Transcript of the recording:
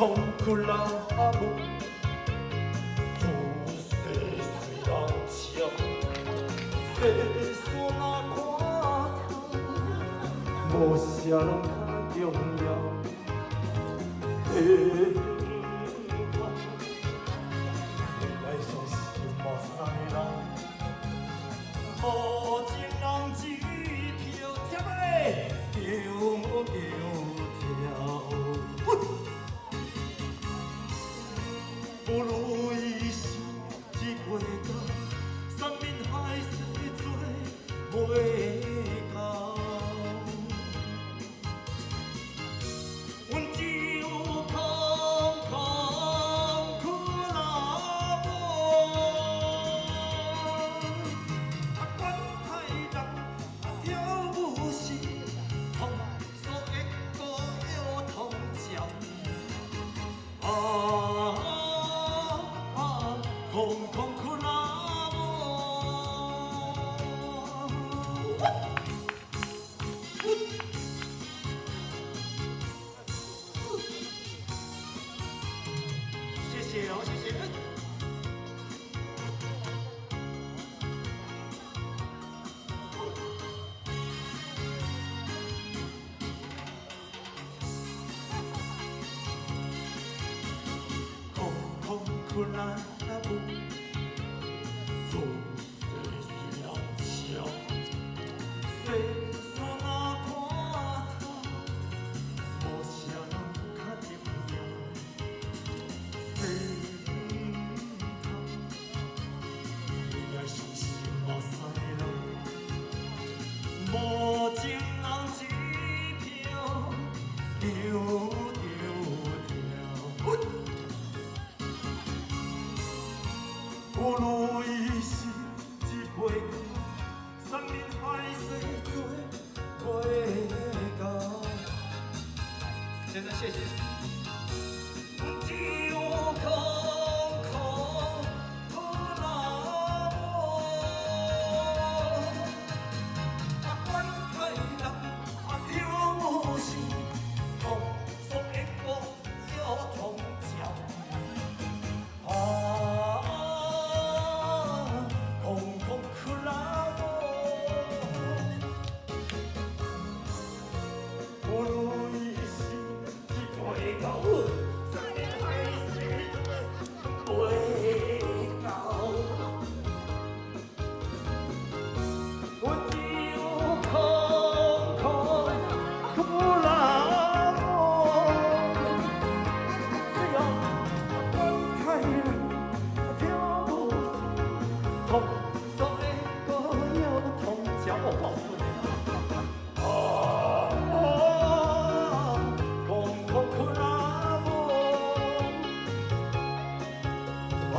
空空拉木，自细虽人笑，细山那看透，无啥人较重要。来相信陌生的人，无情人一票贴的叫跳。不如意是一月到，山面海誓做袂到。阮只有空空苦劳无，管害人跳舞时，通所的歌谣通宵。空空苦劳无。谢谢哦，谢谢。空空苦劳无，做细人笑，细山那看透，无啥人较重要。你要相信目屎人，无情人一票丢掉。不如意是一杯到，山面海誓做袂到。现在谢谢。只有空空苦劳无，管害人跳舞时，通所的歌谣通宵。空空苦劳无，不如意是一杯到。通所的歌谣通宵，空空苦劳无。